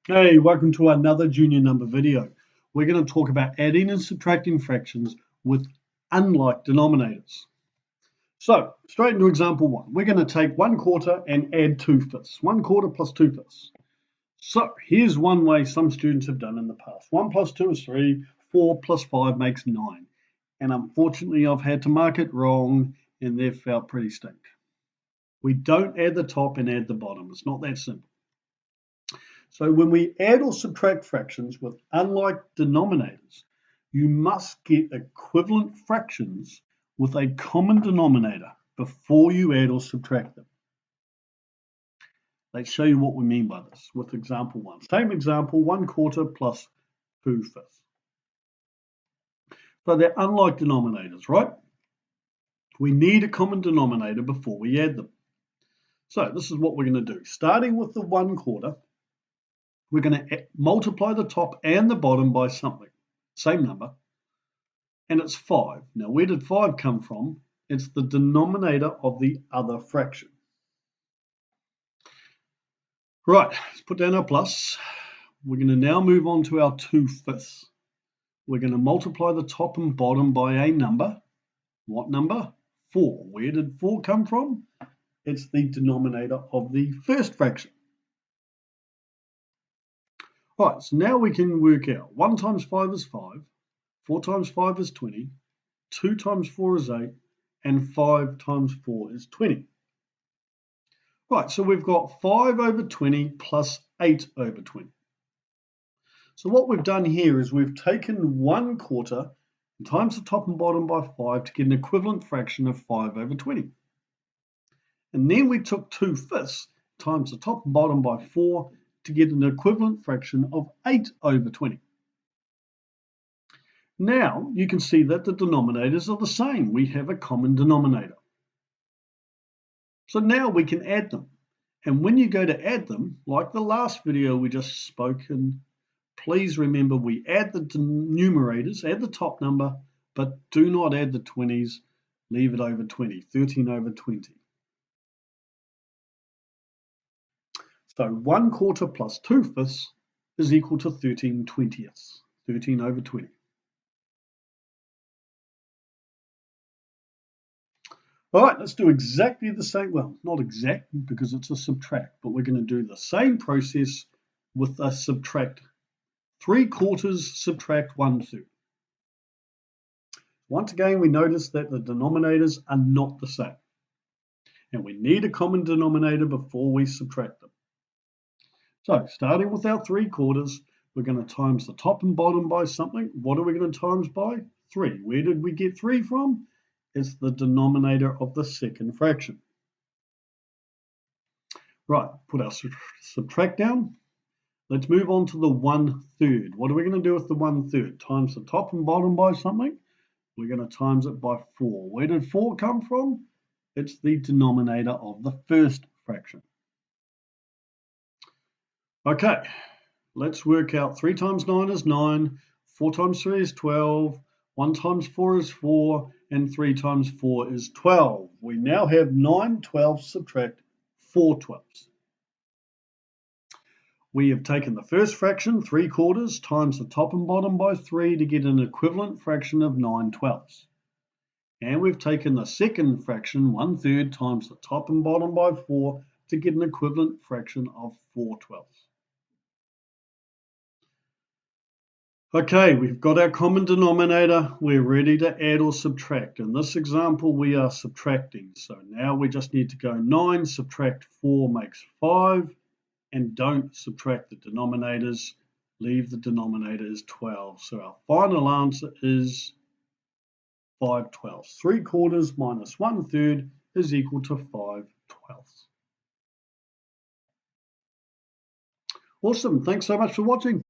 Hey, welcome to another junior number video. We're going to talk about adding and subtracting fractions with unlike denominators. So, straight into example one. We're going to take 1/4 and add 2/5. 1/4 plus 2/5. So, here's one way some students have done in the past. 1 plus 2 is 3, 4 plus 5 makes 9. And unfortunately, I've had to mark it wrong and they've felt pretty stink. We don't add the top and add the bottom. It's not that simple. So when we add or subtract fractions with unlike denominators, you must get equivalent fractions with a common denominator before you add or subtract them. Let's show you what we mean by this with example one. Same example, 1/4 plus 2/5. So they're unlike denominators, right? We need a common denominator before we add them. So this is what we're going to do. Starting with the 1/4, we're going to multiply the top and the bottom by something, same number, and it's 5. Now, where did 5 come from? It's the denominator of the other fraction. Right, let's put down our plus. We're going to now move on to our 2/5. We're going to multiply the top and bottom by a number. What number? 4. Where did 4 come from? It's the denominator of the first fraction. Right, so now we can work out 1 times 5 is 5, 4 times 5 is 20, 2 times 4 is 8, and 5 times 4 is 20. Right, so we've got 5 over 20 plus 8 over 20. So what we've done here is we've taken 1/4 times the top and bottom by 5 to get an equivalent fraction of 5 over 20. And then we took 2/5 times the top and bottom by 4 to get an equivalent fraction of 8 over 20. Now you can see that the denominators are the same. We have a common denominator. So now we can add them. And when you go to add them, like the last video we just spoken, please remember we add the numerators, add the top number, but do not add the 20s, leave it over 20, 13 over 20. So 1/4 plus 2/5 is equal to 13/20, 13 over 20. All right, let's do exactly the same. Well, not exact because it's a subtract, but we're going to do the same process with a subtract. 3/4 subtract 1/3. Once again, we notice that the denominators are not the same. And we need a common denominator before we subtract them. So starting with our 3/4, we're going to times the top and bottom by something. What are we going to times by? 3. Where did we get 3 from? It's the denominator of the second fraction. Right, put our subtract down. Let's move on to the 1/3. What are we going to do with the 1/3? Times the top and bottom by something. We're going to times it by 4. Where did 4 come from? It's the denominator of the first fraction. Okay, let's work out 3 times 9 is 9, 4 times 3 is 12, 1 times 4 is 4, and 3 times 4 is 12. We now have 9 12s subtract 4 12s. We have taken the first fraction, 3/4, times the top and bottom by 3 to get an equivalent fraction of 9 12s. And we've taken the second fraction, 1/3, times the top and bottom by 4 to get an equivalent fraction of 4 12s. Okay, we've got our common denominator. We're ready to add or subtract. In this example, we are subtracting. So now we just need to go 9 subtract 4 makes 5. And don't subtract the denominators. Leave the denominator as 12. So our final answer is 5 12ths. 3/4 minus 1/3 is equal to 5 12ths. Awesome. Thanks so much for watching.